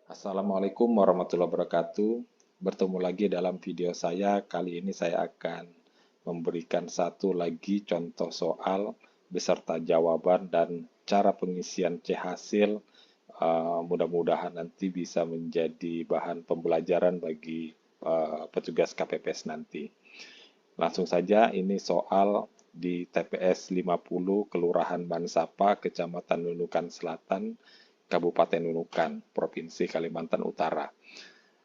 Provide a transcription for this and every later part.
Assalamualaikum warahmatullahi wabarakatuh. Bertemu lagi dalam video saya. Kali ini saya akan memberikan satu lagi contoh soal beserta jawaban dan cara pengisian C hasil. Mudah-mudahan nanti bisa menjadi bahan pembelajaran bagi petugas KPPS nanti. Langsung saja, ini soal di TPS 50 Kelurahan Bansapa, Kecamatan Nunukan Selatan, Kabupaten Nunukan, Provinsi Kalimantan Utara.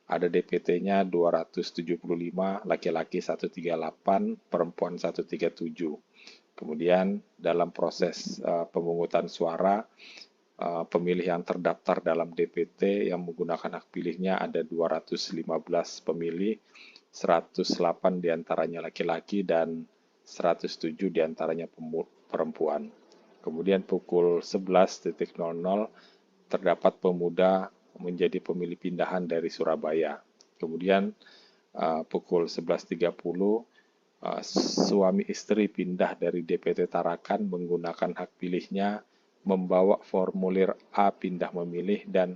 Ada DPT-nya 275, laki-laki 138, perempuan 137. Kemudian dalam proses pemungutan suara, pemilih yang terdaftar dalam DPT yang menggunakan hak pilihnya ada 215 pemilih, 108 diantaranya laki-laki dan 107 diantaranya perempuan. Kemudian pukul 11.00 terdapat pemuda menjadi pemilih pindahan dari Surabaya. Kemudian pukul 11.30 suami istri pindah dari DPT Tarakan menggunakan hak pilihnya, membawa formulir A pindah memilih dan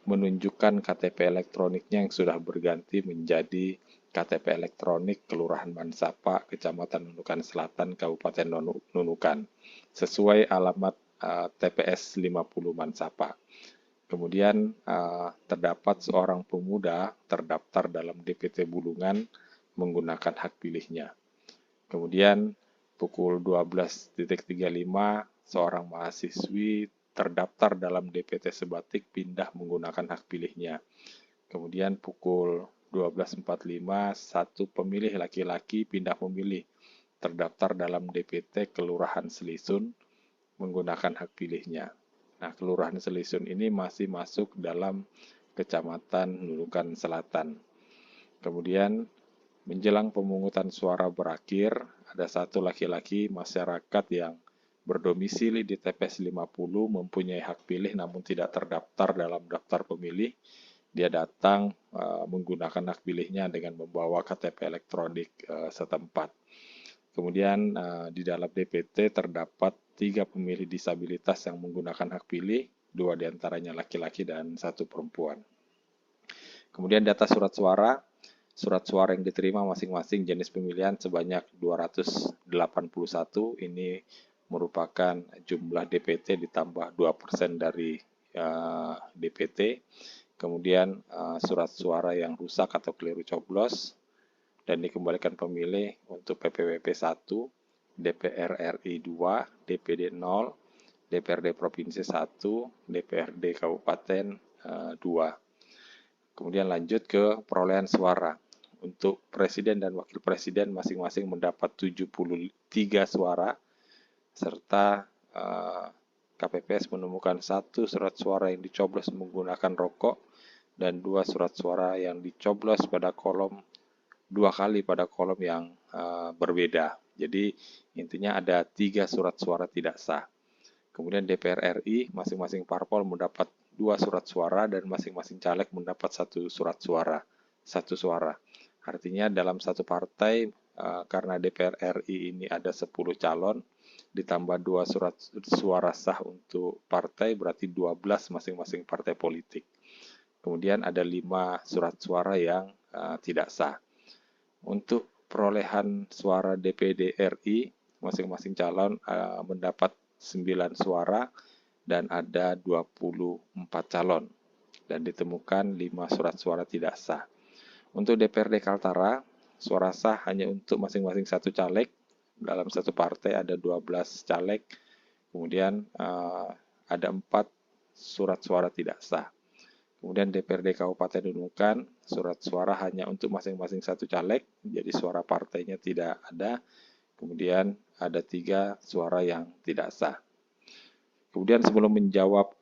menunjukkan KTP elektroniknya yang sudah berganti menjadi KTP elektronik Kelurahan Bansapa, Kecamatan Nunukan Selatan, Kabupaten Nunukan, sesuai alamat TPS 50 Bansapa. Kemudian terdapat seorang pemuda terdaftar dalam DPT Bulungan menggunakan hak pilihnya. Kemudian pukul 12.35 seorang mahasiswi terdaftar dalam DPT Sebatik pindah menggunakan hak pilihnya. Kemudian pukul 12.45 satu pemilih laki-laki pindah memilih terdaftar dalam DPT Kelurahan Selisun menggunakan hak pilihnya. Nah, Kelurahan Selisun ini masih masuk dalam Kecamatan Nunukan Selatan. Kemudian menjelang pemungutan suara berakhir, ada satu laki-laki masyarakat yang berdomisili di TPS 50 mempunyai hak pilih namun tidak terdaftar dalam daftar pemilih. Dia datang menggunakan hak pilihnya dengan membawa KTP elektronik setempat. Kemudian di dalam DPT terdapat 3 pemilih disabilitas yang menggunakan hak pilih, 2 diantaranya laki-laki dan 1 perempuan. Kemudian data surat suara yang diterima masing-masing jenis pemilihan sebanyak 281, ini merupakan jumlah DPT ditambah 2% dari DPT. Kemudian surat suara yang rusak atau keliru coblos dan dikembalikan pemilih untuk PPWP 1, DPR RI 2, DPD 0, DPRD Provinsi 1, DPRD Kabupaten 2. Kemudian lanjut ke perolehan suara. Untuk presiden dan wakil presiden masing-masing mendapat 73 suara, serta KPPS menemukan 1 surat suara yang dicoblos menggunakan rokok dan 2 surat suara yang dicoblos pada kolom 2 kali pada kolom yang berbeda. Jadi intinya ada 3 surat suara tidak sah. Kemudian DPR RI masing-masing parpol mendapat 2 surat suara dan masing-masing caleg mendapat 1 surat suara, 1 suara. Artinya dalam satu partai karena DPR RI ini ada 10 calon ditambah 2 surat suara sah untuk partai berarti 12 masing-masing partai politik. Kemudian ada 5 surat suara yang tidak sah. Untuk perolehan suara DPD RI, masing-masing calon mendapat 9 suara dan ada 24 calon dan ditemukan 5 surat suara tidak sah. Untuk DPRD Kaltara, suara sah hanya untuk masing-masing 1 caleg, dalam satu partai ada 12 caleg, kemudian ada 4 surat suara tidak sah. Kemudian DPRD Kabupaten Nunukan, surat suara hanya untuk masing-masing 1 caleg, jadi suara partainya tidak ada. Kemudian ada 3 suara yang tidak sah. Kemudian sebelum menjawab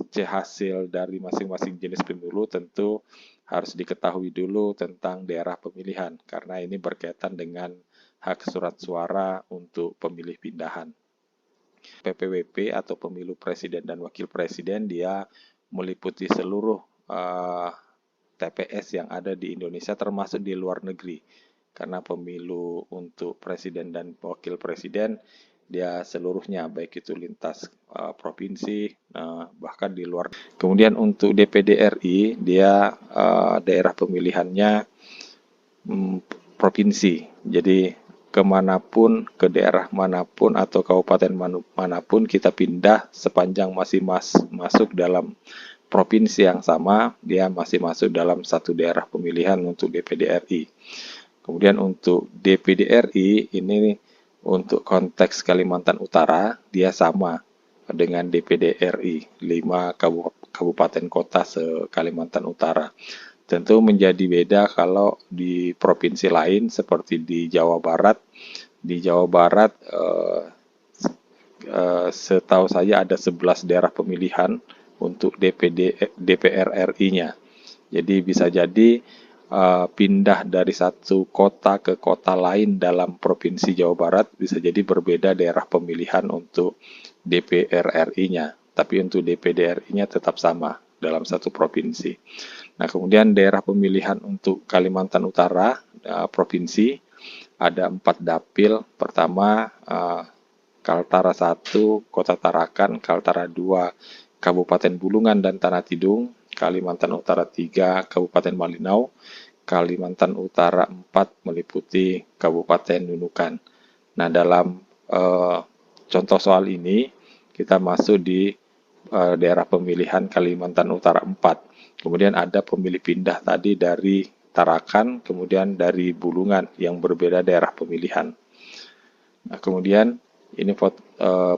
C hasil dari masing-masing jenis pemilu, tentu harus diketahui dulu tentang daerah pemilihan, karena ini berkaitan dengan hak surat suara untuk pemilih pindahan. PPWP atau pemilu presiden dan wakil presiden dia meliputi seluruh TPS yang ada di Indonesia termasuk di luar negeri. Karena pemilu untuk presiden dan wakil presiden dia seluruhnya, baik itu lintas provinsi, bahkan di luar. Kemudian untuk DPD RI, dia daerah pemilihannya provinsi. Jadi kemanapun, ke daerah manapun atau kabupaten manapun kita pindah sepanjang masih masuk dalam provinsi yang sama, dia masih masuk dalam satu daerah pemilihan untuk DPD RI. Kemudian untuk DPD RI ini untuk konteks Kalimantan Utara, dia sama dengan DPD RI, 5 kabupaten kota se-Kalimantan Utara. Tentu menjadi beda kalau di provinsi lain seperti di Jawa Barat. Di Jawa Barat setahu saya ada 11 daerah pemilihan untuk DPR RI-nya. Jadi bisa jadi pindah dari satu kota ke kota lain dalam provinsi Jawa Barat bisa jadi berbeda daerah pemilihan untuk DPR RI-nya. Tapi untuk DPD RI-nya tetap sama dalam satu provinsi. Nah, kemudian daerah pemilihan untuk Kalimantan Utara, provinsi, ada 4 dapil. Pertama, Kaltara 1, Kota Tarakan, Kaltara 2, Kabupaten Bulungan dan Tanah Tidung, Kalimantan Utara 3, Kabupaten Malinau, Kalimantan Utara 4 meliputi Kabupaten Nunukan. Nah, dalam contoh soal ini, kita masuk di daerah pemilihan Kalimantan Utara 4. Kemudian ada pemilih pindah tadi dari Tarakan, kemudian dari Bulungan yang berbeda daerah pemilihan. Nah, kemudian ini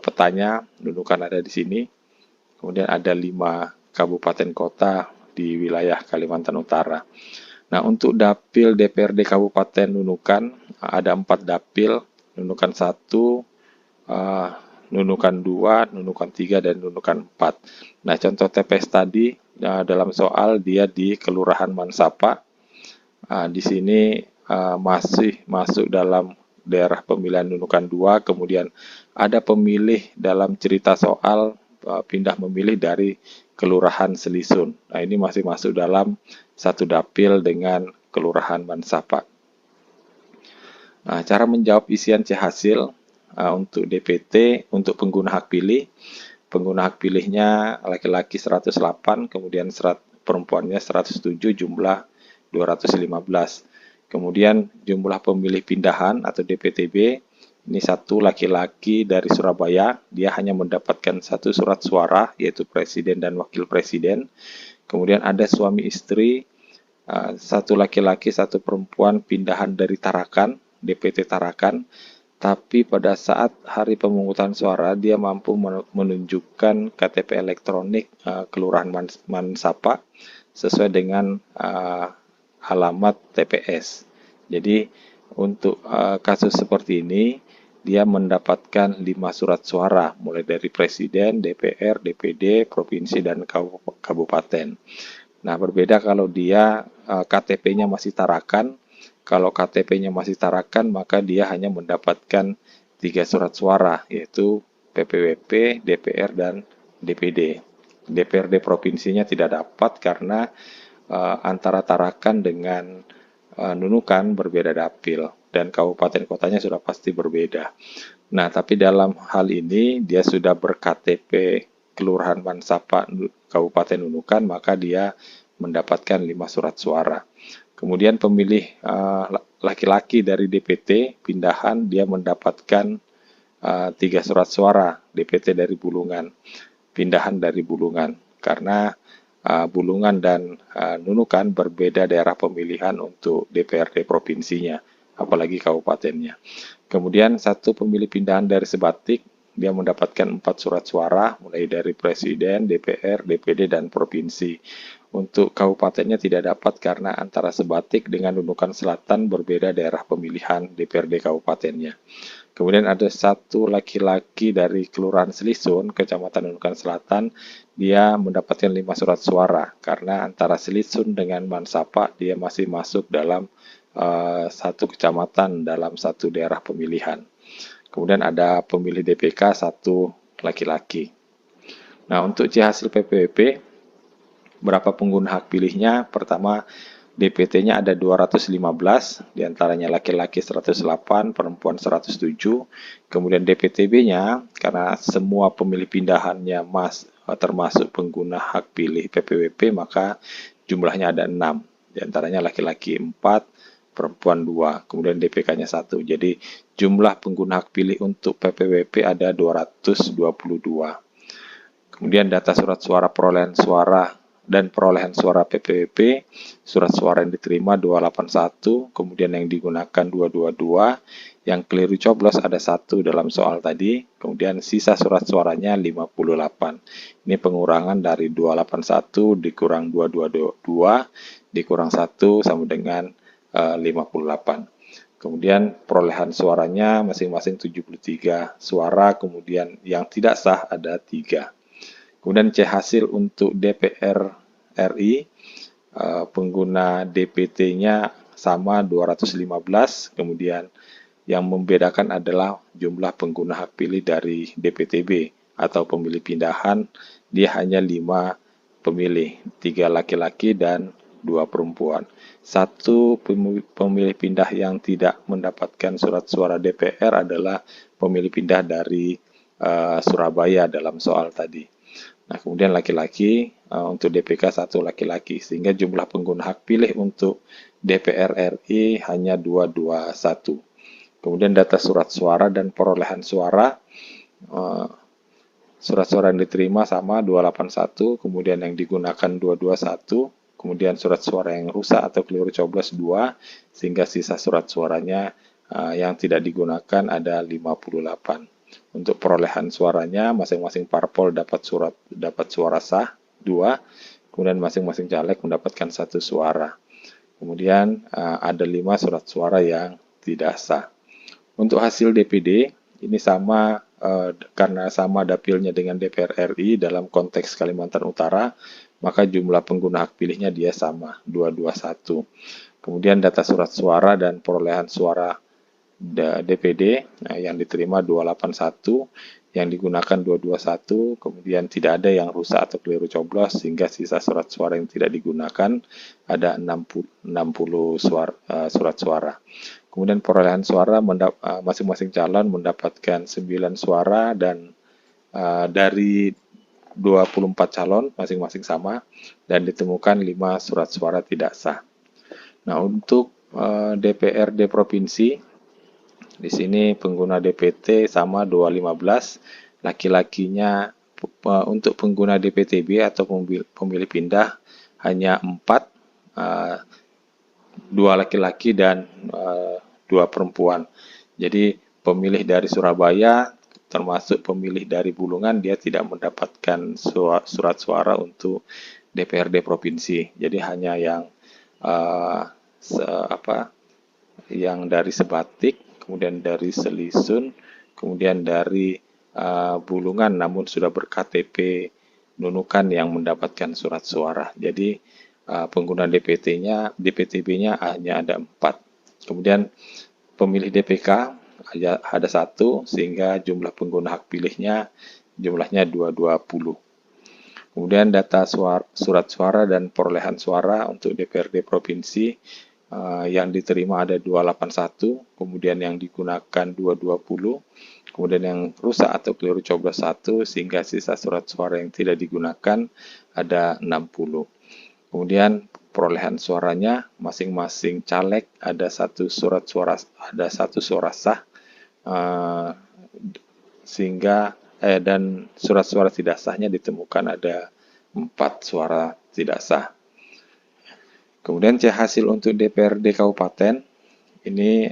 petanya, Nunukan ada di sini. Kemudian ada 5 kabupaten kota di wilayah Kalimantan Utara. Nah, untuk dapil DPRD Kabupaten Nunukan ada 4 dapil, Nunukan 1, Nunukan 2, Nunukan 3, dan Nunukan 4. Nah, contoh TPS tadi dalam soal dia di Kelurahan Mansapa. Di sini masih masuk dalam daerah pemilihan Nunukan 2, kemudian ada pemilih dalam cerita soal pindah memilih dari Kelurahan Selisun. Nah, ini masih masuk dalam satu dapil dengan Kelurahan Mansapa. Nah, cara menjawab isian C hasil untuk DPT, untuk pengguna hak pilih. Pengguna hak pilihnya laki-laki 108, kemudian perempuannya 107, jumlah 215. Kemudian jumlah pemilih pindahan atau DPTB, ini 1 laki-laki dari Surabaya, dia hanya mendapatkan 1 surat suara, yaitu presiden dan wakil presiden. Kemudian ada suami istri, 1 laki-laki, 1 perempuan pindahan dari Tarakan, DPT Tarakan, tapi pada saat hari pemungutan suara dia mampu menunjukkan KTP elektronik Kelurahan Mansapa sesuai dengan alamat TPS. Jadi untuk kasus seperti ini dia mendapatkan 5 surat suara mulai dari presiden, DPR, DPD, provinsi, dan kabupaten. Nah, berbeda kalau dia KTP-nya masih Tarakan. Kalau KTP-nya masih Tarakan, maka dia hanya mendapatkan 3 surat suara, yaitu PPWP, DPR, dan DPD. DPRD provinsinya tidak dapat karena antara Tarakan dengan Nunukan berbeda dapil, dan kabupaten kotanya sudah pasti berbeda. Nah, tapi dalam hal ini dia sudah ber-KTP Kelurahan Mansapa Kabupaten Nunukan, maka dia mendapatkan 5 surat suara. Kemudian pemilih laki-laki dari DPT pindahan, dia mendapatkan 3 surat suara, DPT dari Bulungan, pindahan dari Bulungan, karena Bulungan dan Nunukan berbeda daerah pemilihan untuk DPRD provinsinya, apalagi kabupatennya. Kemudian 1 pemilih pindahan dari Sebatik, dia mendapatkan 4 surat suara, mulai dari presiden, DPR, DPD, dan provinsi. Untuk kabupatennya tidak dapat karena antara Sebatik dengan Nunukan Selatan berbeda daerah pemilihan DPRD kabupatennya. Kemudian ada 1 laki-laki dari Kelurahan Selisun, Kecamatan Nunukan Selatan, dia mendapatkan 5 surat suara karena antara Selisun dengan Mansapa dia masih masuk dalam satu kecamatan dalam satu daerah pemilihan. Kemudian ada pemilih DPK 1 laki-laki. Nah, untuk C hasil PPWP, berapa pengguna hak pilihnya? Pertama, DPT-nya ada 215, diantaranya laki-laki 108, perempuan 107. Kemudian DPTB-nya, karena semua pemilih pindahannya termasuk pengguna hak pilih PPWP, maka jumlahnya ada 6. Diantaranya laki-laki 4, perempuan 2, kemudian DPK-nya 1. Jadi jumlah pengguna hak pilih untuk PPWP ada 222. Kemudian data surat suara perolehan suara dan perolehan suara PPWP, surat suara yang diterima 281, kemudian yang digunakan 222, yang keliru coblos ada 1 dalam soal tadi, kemudian sisa surat suaranya 58. Ini pengurangan dari 281 dikurang 222 dikurang 1 sama dengan 58. Kemudian perolehan suaranya masing-masing 73 suara, kemudian yang tidak sah ada 3. Kemudian C hasil untuk DPR RI, pengguna DPT-nya sama 215, kemudian yang membedakan adalah jumlah pengguna hak pilih dari DPTB atau pemilih pindahan, dia hanya 5 pemilih, 3 laki-laki dan 2 perempuan. 1 pemilih pindah yang tidak mendapatkan surat suara DPR adalah pemilih pindah dari Surabaya dalam soal tadi. Nah, kemudian laki-laki untuk DPK 1 laki-laki, sehingga jumlah pengguna hak pilih untuk DPR RI hanya 221. Kemudian data surat suara dan perolehan suara, surat suara yang diterima sama 281, kemudian yang digunakan 221, kemudian surat suara yang rusak atau keliru coblos 2, sehingga sisa surat suaranya yang tidak digunakan ada 58. Untuk perolehan suaranya, masing-masing parpol dapat suara sah 2, kemudian masing-masing caleg mendapatkan 1 suara. Kemudian ada 5 surat suara yang tidak sah. Untuk hasil DPD, ini sama karena sama dapilnya dengan DPR RI dalam konteks Kalimantan Utara, maka jumlah pengguna hak pilihnya dia sama, 221. Kemudian data surat suara dan perolehan suara DPD yang diterima 281, yang digunakan 221, kemudian tidak ada yang rusak atau keliru coblos, sehingga sisa surat suara yang tidak digunakan ada 60 surat suara. Kemudian perolehan suara masing-masing calon mendapatkan 9 suara dan dari 24 calon masing-masing sama, dan ditemukan 5 surat suara tidak sah. Nah, untuk DPRD provinsi, di sini pengguna DPT sama 215, laki-lakinya untuk pengguna DPTB atau pemilih pindah hanya 4, 2 laki-laki dan 2 perempuan. Jadi pemilih dari Surabaya termasuk pemilih dari Bulungan dia tidak mendapatkan surat suara untuk DPRD provinsi. Jadi hanya yang yang dari Sebatik, kemudian dari Selisun, kemudian dari Bulungan namun sudah ber-KTP Nunukan yang mendapatkan surat suara. Jadi pengguna DPTB-nya hanya ada 4. Kemudian pemilih DPK ada 1, sehingga jumlah pengguna hak pilihnya jumlahnya 220. Kemudian data surat suara dan perolehan suara untuk DPRD provinsi, yang diterima ada 281, kemudian yang digunakan 220, kemudian yang rusak atau keliru coblos 1, sehingga sisa surat suara yang tidak digunakan ada 60. Kemudian perolehan suaranya masing-masing caleg ada 1 surat suara sah, sehingga dan surat suara tidak sahnya ditemukan ada 4 suara tidak sah. Kemudian C hasil untuk DPRD Kabupaten, ini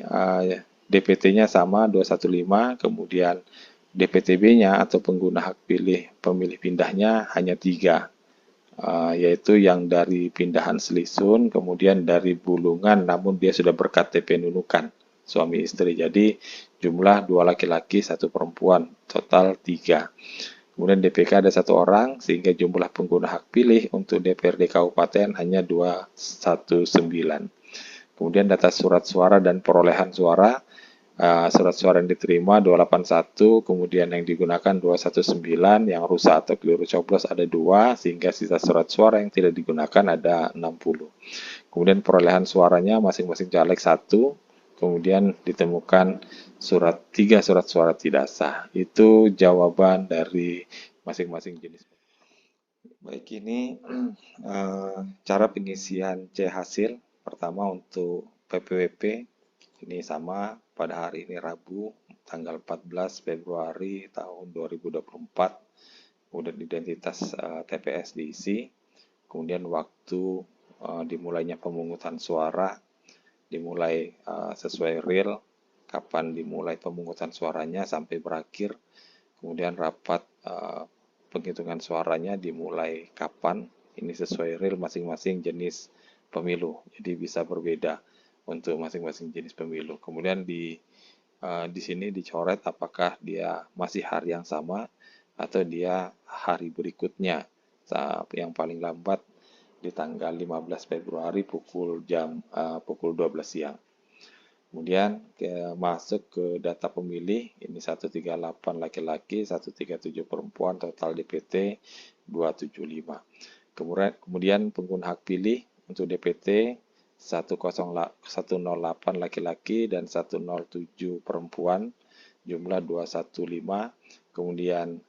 DPT-nya sama 215, kemudian DPTB-nya atau pengguna hak pilih pemilih pindahnya hanya 3, yaitu yang dari pindahan Selisun, kemudian dari Bulungan namun dia sudah ber-KTP Nunukan, suami istri. Jadi jumlah 2 laki-laki 1 perempuan, total 3. Kemudian DPK ada 1 orang, sehingga jumlah pengguna hak pilih untuk DPRD Kabupaten hanya 219. Kemudian data surat suara dan perolehan suara, surat suara yang diterima 281, kemudian yang digunakan 219, yang rusak atau keliru coblos ada 2, sehingga sisa surat suara yang tidak digunakan ada 60. Kemudian perolehan suaranya masing-masing caleg 1, kemudian ditemukan 3 surat suara tidak sah. Itu jawaban dari masing-masing jenis. Baik, ini cara pengisian C hasil. Pertama untuk PPWP, ini sama pada hari ini Rabu, tanggal 14 Februari tahun 2024. Kemudian identitas TPS diisi, kemudian waktu dimulainya pemungutan suara, dimulai sesuai real, kapan dimulai pemungutan suaranya sampai berakhir, kemudian rapat penghitungan suaranya dimulai kapan, ini sesuai real masing-masing jenis pemilu, jadi bisa berbeda untuk masing-masing jenis pemilu. Kemudian di sini dicoret apakah dia masih hari yang sama atau dia hari berikutnya, yang paling lambat di tanggal 15 Februari pukul 12 siang. Kemudian masuk ke data pemilih, ini 138 laki-laki, 137 perempuan, total DPT 275. Kemudian pengguna hak pilih untuk DPT 108 laki-laki dan 107 perempuan, jumlah 215. Kemudian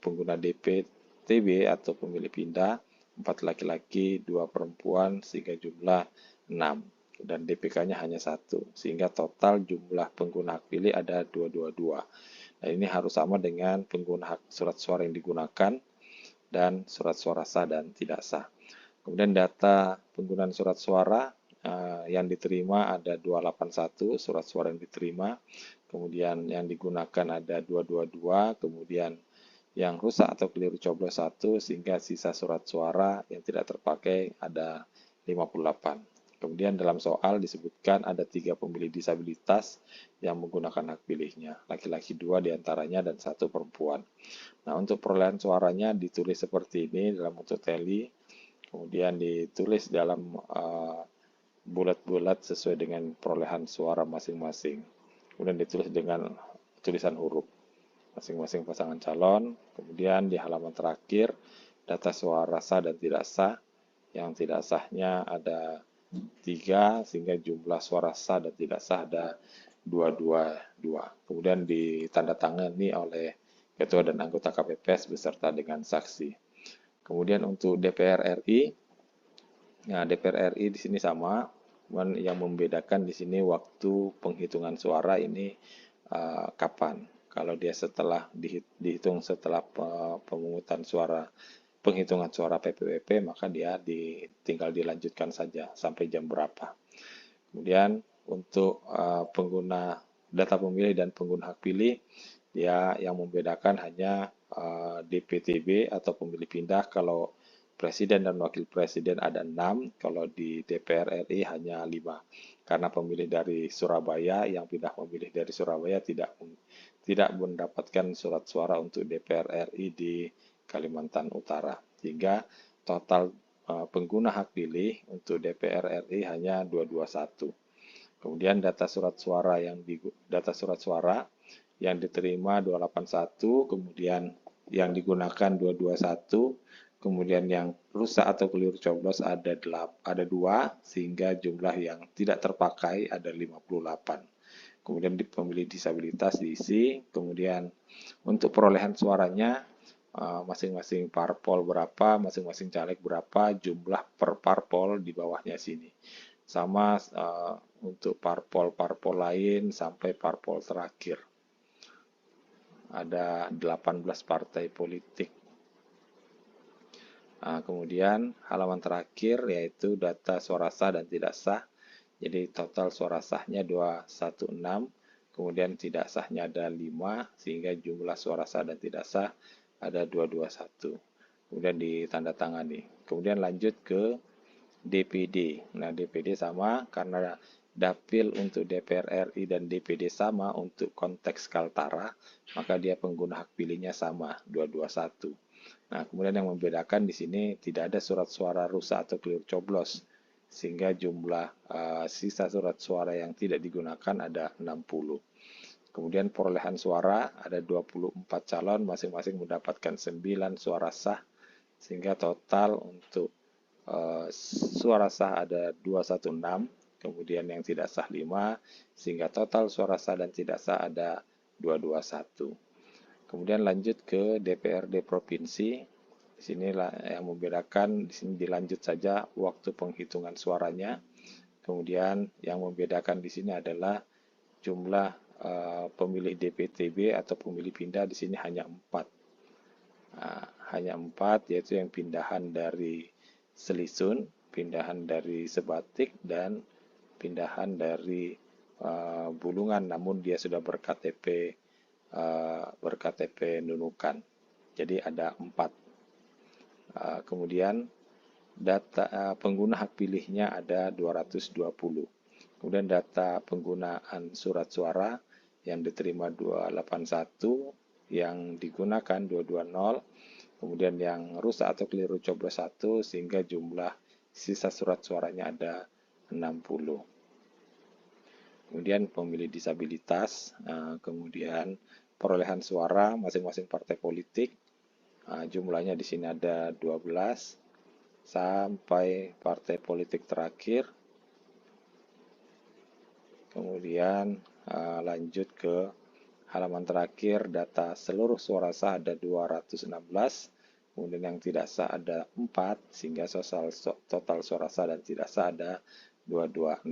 pengguna DPTB atau pemilih pindah 4 laki-laki, 2 perempuan, sehingga jumlah 6. Dan DPK-nya hanya 1, sehingga total jumlah pengguna hak pilih ada 222. Nah, ini harus sama dengan pengguna hak surat suara yang digunakan dan surat suara sah dan tidak sah. Kemudian data penggunaan surat suara yang diterima ada 281 surat suara yang diterima, kemudian yang digunakan ada 222, kemudian yang rusak atau keliru coblos 1, sehingga sisa surat suara yang tidak terpakai ada 58. Kemudian dalam soal disebutkan ada 3 pemilih disabilitas yang menggunakan hak pilihnya, laki-laki 2 diantaranya dan 1 perempuan. Nah, untuk perolehan suaranya ditulis seperti ini dalam bentuk tally, kemudian ditulis dalam bulat-bulat sesuai dengan perolehan suara masing-masing. Kemudian ditulis dengan tulisan huruf masing-masing pasangan calon. Kemudian di halaman terakhir data suara sah dan tidak sah. Yang tidak sahnya ada 3, sehingga jumlah suara sah dan tidak sah ada 222. Kemudian ditandatangani oleh Ketua dan anggota KPPS beserta dengan saksi. Kemudian untuk DPR RI, nah DPR RI di sini sama, yang membedakan di sini waktu penghitungan suara ini kapan. Kalau dia setelah dihitung setelah pemungutan suara, penghitungan suara PPWP, maka dia tinggal dilanjutkan saja sampai jam berapa. Kemudian untuk pengguna data pemilih dan pengguna hak pilih, dia yang membedakan hanya DPTB atau pemilih pindah. Kalau presiden dan wakil presiden ada 6, kalau di DPR RI hanya 5. Karena pemilih dari Surabaya yang pindah memilih dari Surabaya tidak mendapatkan surat suara untuk DPR RI di Kalimantan Utara. Sehingga total pengguna hak pilih untuk DPR RI hanya 221. Kemudian data surat suara yang diterima 281, kemudian yang digunakan 221, kemudian yang rusak atau keliru coblos ada 2, sehingga jumlah yang tidak terpakai ada 58. Kemudian di pemilih disabilitas diisi, kemudian untuk perolehan suaranya masing-masing parpol berapa, masing-masing caleg berapa, jumlah per parpol di bawahnya sini. Sama untuk parpol-parpol lain sampai parpol terakhir. Ada 18 partai politik. Nah, kemudian halaman terakhir yaitu data suara sah dan tidak sah. Jadi total suara sahnya 216, kemudian tidak sahnya ada 5, sehingga jumlah suara sah dan tidak sah ada 221. Kemudian ditandatangani. Kemudian lanjut ke DPD. Nah, DPD sama karena dapil untuk DPR RI dan DPD sama untuk konteks Kaltara, maka dia pengguna hak pilihnya sama, 221. Nah, kemudian yang membedakan di sini tidak ada surat suara rusak atau keliru coblos, sehingga jumlah sisa surat suara yang tidak digunakan ada 60. Kemudian perolehan suara ada 24 calon, masing-masing mendapatkan 9 suara sah, sehingga total untuk suara sah ada 216, kemudian yang tidak sah 5, sehingga total suara sah dan tidak sah ada 221. Kemudian lanjut ke DPRD provinsi. Di sini yang membedakan, di sini dilanjut saja waktu penghitungan suaranya. Kemudian yang membedakan di sini adalah jumlah pemilih DPTB atau pemilih pindah di sini hanya 4. Nah, hanya 4, yaitu yang pindahan dari Selisun, pindahan dari Sebatik, dan pindahan dari Bulungan, namun dia sudah berKTP Nunukan. Jadi ada 4. Kemudian data pengguna hak pilihnya ada 220. Kemudian data penggunaan surat suara yang diterima 281, yang digunakan 220, kemudian yang rusak atau keliru coblos 1, sehingga jumlah sisa surat suaranya ada 60. Kemudian pemilih disabilitas, kemudian perolehan suara masing-masing partai politik, jumlahnya di sini ada 12 sampai partai politik terakhir. Kemudian lanjut ke halaman terakhir, data seluruh suara sah ada 216, kemudian yang tidak sah ada 4, sehingga total suara sah dan tidak sah ada 220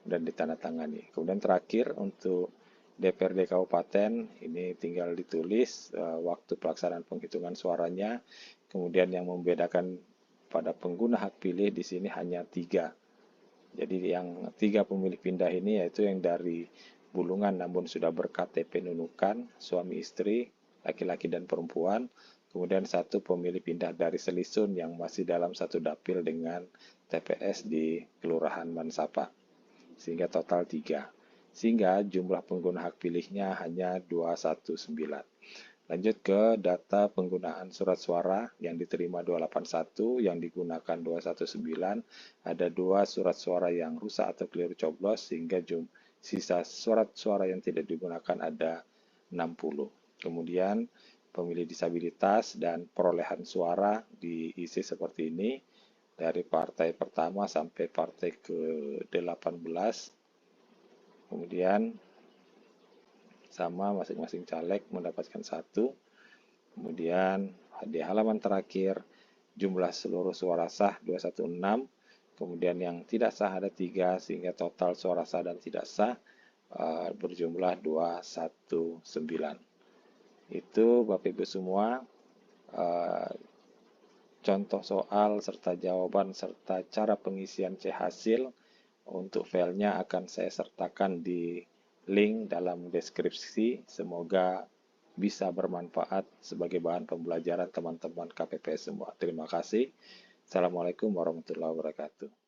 dan ditandatangani. Kemudian terakhir untuk DPRD Kabupaten, ini tinggal ditulis waktu pelaksanaan penghitungan suaranya. Kemudian yang membedakan pada pengguna hak pilih di sini hanya 3. Jadi yang 3 pemilih pindah ini yaitu yang dari Bulungan namun sudah berKTP Nunukan, suami istri, laki-laki dan perempuan. Kemudian 1 pemilih pindah dari Selisun yang masih dalam satu dapil dengan TPS di Kelurahan Mansapa, sehingga total 3. Sehingga jumlah pengguna hak pilihnya hanya 219. Lanjut ke data penggunaan surat suara yang diterima 281, yang digunakan 219, ada 2 surat suara yang rusak atau keliru coblos, sehingga sisa surat suara yang tidak digunakan ada 60. Kemudian pemilih disabilitas dan perolehan suara diisi seperti ini, dari partai pertama sampai partai ke-18. Kemudian sama masing-masing caleg mendapatkan 1. Kemudian di halaman terakhir jumlah seluruh suara sah 216, kemudian yang tidak sah ada 3, sehingga total suara sah dan tidak sah berjumlah 219. Itu Bapak Ibu semua contoh soal serta jawaban serta cara pengisian C hasil. Untuk filenya akan saya sertakan di link dalam deskripsi. Semoga bisa bermanfaat sebagai bahan pembelajaran teman-teman KPPS semua. Terima kasih. Assalamualaikum warahmatullahi wabarakatuh.